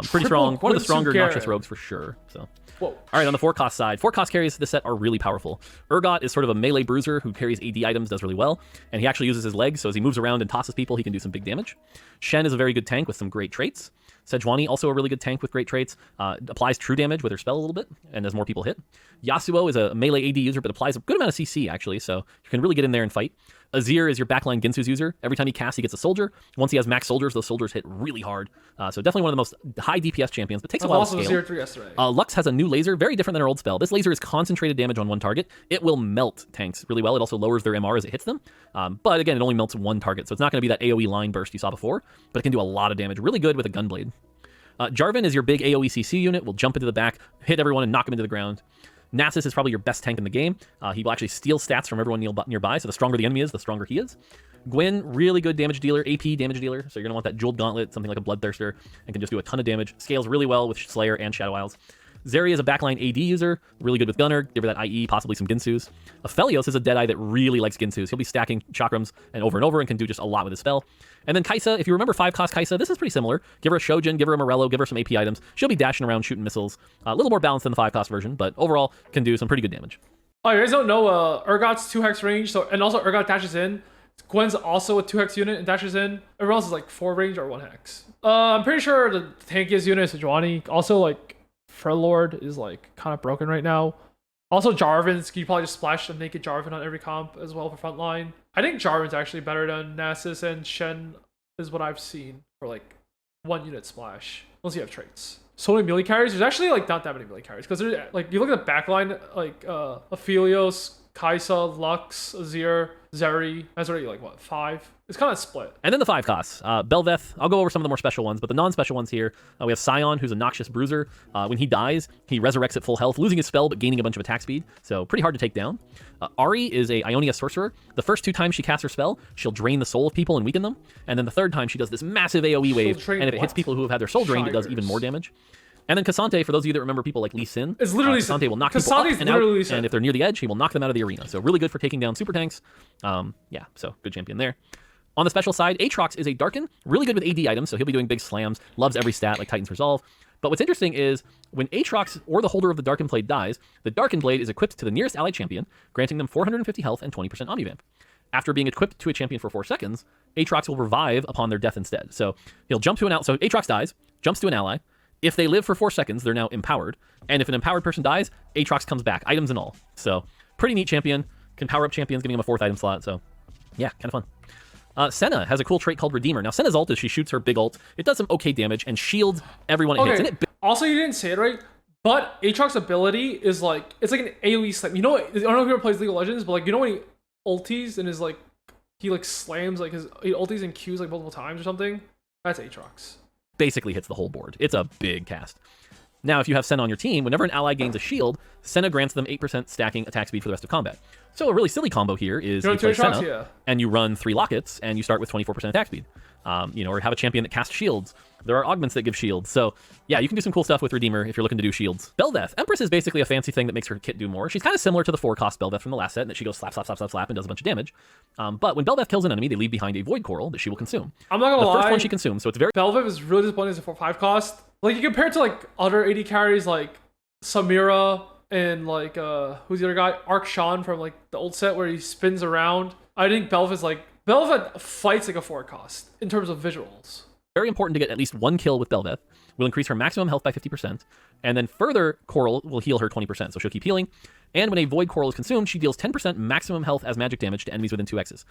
Pretty strong. One of the stronger noxious rogues for sure. So. Whoa. All right, on the 4-cost side, 4-cost carries this set are really powerful. Urgot is sort of a melee bruiser who carries AD items, does really well, and he actually uses his legs, so as he moves around and tosses people, he can do some big damage. Shen is a very good tank with some great traits. Sejuani, also a really good tank with great traits, applies true damage with her spell a little bit, and as more people hit. Yasuo is a melee AD user, but applies a good amount of CC, actually, so you can really get in there and fight. Azir is your backline Ginsu's user. Every time he casts, he gets a soldier. Once he has max soldiers, those soldiers hit really hard. So definitely one of the most high DPS champions, but takes a while to scale. Azir 3 yesterday. Lux has a new laser, very different than her old spell. This laser is concentrated damage on one target. It will melt tanks really well. It also lowers their MR as it hits them. But again, it only melts one target, so it's not going to be that AoE line burst you saw before, but it can do a lot of damage. Really good with a gunblade. Jarvan is your big AoE CC unit, will jump into the back, hit everyone, and knock them into the ground. Nasus is probably your best tank in the game. He will actually steal stats from everyone nearby, so the stronger the enemy is, the stronger he is. Gwen, really good damage dealer, AP damage dealer, so you're going to want that Jeweled Gauntlet, something like a Bloodthirster, and can just do a ton of damage. Scales really well with Slayer and Shadow Isles. Zeri is a backline AD user, really good with Gunner, give her that IE, possibly some Ginsu's. Aphelios is a Deadeye that really likes Ginsu's. He'll be stacking chakrams and over and can do just a lot with his spell. And then Kai'Sa, if you remember 5-cost Kai'Sa, this is pretty similar. Give her a Shojin, give her a Morello, give her some AP items. She'll be dashing around shooting missiles. A little more balanced than the 5-cost version, but overall can do some pretty good damage. Oh, you guys don't know Urgot's 2-hex range, and also Urgot dashes in. Gwen's also a 2-hex unit and dashes in. Everyone else is like 4 range or 1-hex. I'm pretty sure the tankiest unit is Sejuani. Also, like, Freljord is like kind of broken right now. Also, Jarvan, you probably just splash a naked Jarvan on every comp as well for frontline. I think Jarvan's actually better than Nasus, and Shen is what I've seen for like 1 unit splash. Unless you have traits. So many melee carries. There's actually like not that many melee carries because like you look at the backline, like Aphelios, Kai'Sa, Lux, Azir, Zeri. That's already like what, 5? It's kind of split. And then the 5 costs. Bel'Veth, I'll go over some of the more special ones, but the non-special ones here, we have Sion, who's a Noxious Bruiser. When he dies, he resurrects at full health, losing his spell, but gaining a bunch of attack speed. So pretty hard to take down. Ahri is a Ionia Sorcerer. The first 2 times she casts her spell, she'll drain the soul of people and weaken them. And then the 3rd time, she does this massive AoE wave, and if it hits people who have had their soul drained, it does even more damage. And then Cassante, for those of you that remember people like Lee Sin, it's literally Cassante will knock people up and out, and if they're near the edge, he will knock them out of the arena. So really good for taking down super tanks. Yeah, so good champion there. On the special side, Aatrox is a Darkin, really good with AD items, so he'll be doing big slams, loves every stat like Titan's Resolve. But what's interesting is, when Aatrox or the holder of the Darkin Blade dies, the Darkin Blade is equipped to the nearest allied champion, granting them 450 health and 20% Omnivamp. After being equipped to a champion for 4 seconds, Aatrox will revive upon their death instead. So he'll jump to an ally, so Aatrox dies, jumps to an ally. If they live for 4 seconds, they're now empowered. And if an empowered person dies, Aatrox comes back, items and all. So pretty neat champion, can power up champions, giving him a 4th item slot, so yeah, kind of fun. Senna has a cool trait called Redeemer. Now, Senna's ult is she shoots her big ult. It does some okay damage and shields everyone it hits. And also, you didn't say it right, but Aatrox's ability is like, it's like an AoE slam. You know, I don't know if you ever plays League of Legends, but like, you know when he ulties and is like, he like slams like his ulties and Qs like multiple times or something? That's Aatrox. Basically hits the whole board. It's a big cast. Now, if you have Senna on your team, whenever an ally gains a shield, Senna grants them 8% stacking attack speed for the rest of combat. So a really silly combo here is you play Senna, and you run 3 lockets, and you start with 24% attack speed. Or have a champion that casts shields. There are augments that give shields. So yeah, you can do some cool stuff with Redeemer if you're looking to do shields. Bel'Veth. Empress is basically a fancy thing that makes her kit do more. She's kind of similar to the 4-cost Bel'Veth from the last set, in that she goes slap, slap, slap, slap, slap, and does a bunch of damage. But when Bel'Veth kills an enemy, they leave behind a Void Coral that she will consume. I'm not gonna lie. The first one she consumes, so it's very... Bel'Veth is really disappointing as a 4-5 cost. Like, you compare it to, like, other AD carries, like Samira and, like, who's the other guy? Arkshan from, like, the old set where he spins around. I think Bel'Veth's, like... Bel'Veth fights like a 4-cost in terms of visuals. Very important to get at least 1 kill with Bel'Veth. Will increase her maximum health by 50%, and then further Coral will heal her 20%, so she'll keep healing. And when a Void Coral is consumed, she deals 10% maximum health as magic damage to enemies within 2x's.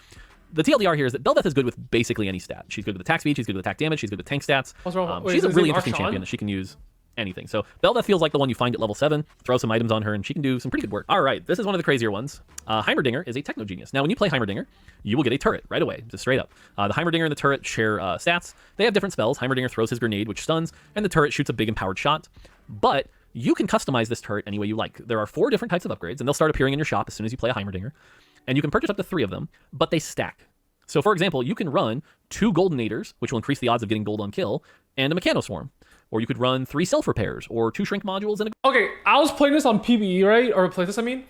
The TLDR here is that Bel'Veth is good with basically any stat. She's good with attack speed, she's good with attack damage, she's good with tank stats. What's wrong? Wait, She's a really it interesting Arshan? champion that she can use anything. So Bel'Veth feels like the one you find at level 7, throw some items on her, and she can do some pretty good work. All right, this is one of the crazier ones. Heimerdinger is a Technogenius. Now, when you play Heimerdinger, you will get a turret right away, just straight up. The Heimerdinger and the turret share stats. They have different spells. Heimerdinger throws his grenade, which stuns, and the turret shoots a big empowered shot. But you can customize this turret any way you like. There are 4 different types of upgrades, and they'll start appearing in your shop as soon as you play a Heimerdinger. And you can purchase up to 3 of them, but they stack. So, for example, you can run 2 Goldenators, which will increase the odds of getting gold on kill, and a Mechanoswarm. Or you could run 3 Self Repairs, or 2 Shrink Modules, and a... Okay, I was playing this on PvE, right? Or playtest, I mean.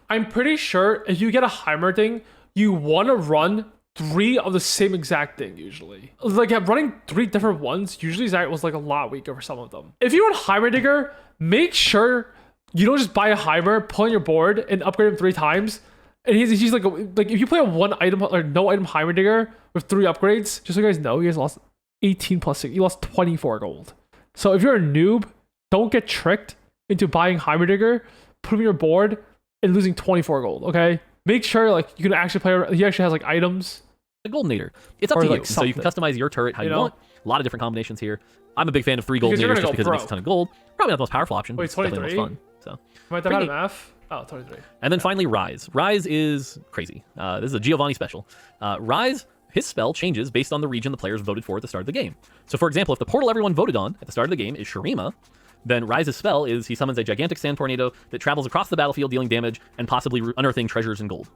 I'm pretty sure if you get a Heimerdinger, you want to run 3 of the same exact thing, usually. Like, running 3 different ones, usually that was like a lot weaker for some of them. If you want Heimerdinger, make sure you don't just buy a Heimer, pull on your board, and upgrade him 3 times. And he's like if you play a 1 item or no item Heimerdinger with 3 upgrades, just so you guys know, you guys lost 18 plus 6. You lost 24 gold. So if you're a noob, don't get tricked into buying Heimerdinger, put him on your board, and losing 24 gold, okay? Make sure like you can actually play, he actually has like items. A Goldenator. It's up to you. So you can customize your turret how you want. A lot of different combinations here. I'm a big fan of 3 Goldenators just because it makes a ton of gold. Probably not the most powerful option. Wait, 23? Fun, so. Might that have math? Oh, 23. And then finally, Rise. Rise is crazy. This is a Giovanni special. Rise, his spell changes based on the region the players voted for at the start of the game. So, for example, if the portal everyone voted on at the start of the game is Shurima, then Rise's spell is he summons a gigantic sand tornado that travels across the battlefield, dealing damage and possibly unearthing treasures and gold.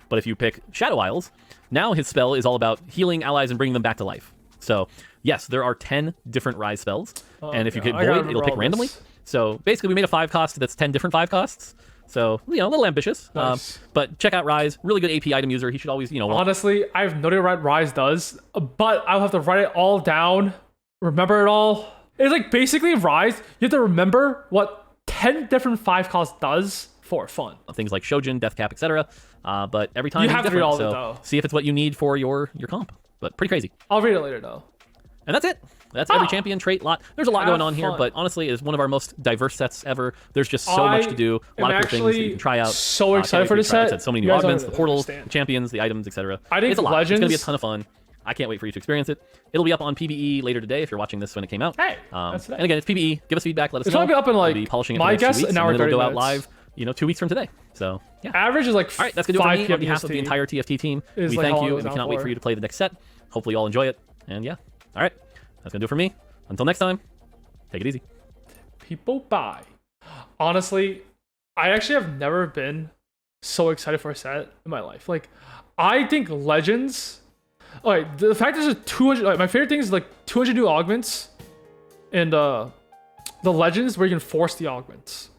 But if you pick Shadow Isles, now his spell is all about healing allies and bringing them back to life. So, yes, there are 10 different Rise spells. And if you hit Void, it'll pick randomly. So, basically, we made a 5 cost that's 10 different 5 costs. So, you know, a little ambitious. Nice. But check out Rise. Really good AP item user. He should always, you know... Honestly, I have no idea what Rise does, but I'll have to write it all down, remember it all. It's like basically Rise, you have to remember what 10 different 5 costs does for fun. Things like Shojin, Death Cap, etc. But every time you have to read all of it, so though. See if it's what you need for your comp. But pretty crazy. I'll read it later, though. And that's it. That's every champion trait lot. There's a lot going on here, fun. but honestly, it's one of our most diverse sets ever. There's just so much to do. A lot of cool things that you can try out. So excited for this set. So many new augments, the portals, the champions, the items, etc. I think it's a lot. Legends. It's gonna be a ton of fun. I can't wait for you to experience it. It'll be up on PvE later today if you're watching this when it came out. Hey, that's today. And again, it's PvE. Give us feedback. Let us know. It's gonna be up in like I'll be polishing it my for the next guess 2 weeks, an hour and then 30 it'll go out minutes. live, 2 weeks from today. So yeah. Average is like all right. That's gonna do it for me 5 on behalf of the entire TFT team. We like thank how you, long and we it's cannot out wait for. for you to play the next set. Hopefully, you all enjoy it. And yeah, all right. That's gonna do it for me. Until next time, take it easy. People buy. Honestly, I actually have never been so excited for a set in my life. Like, I think Legends. Alright, the fact there's a 200. Like, my favorite thing is like 200 new augments, and the Legends where you can force the augments.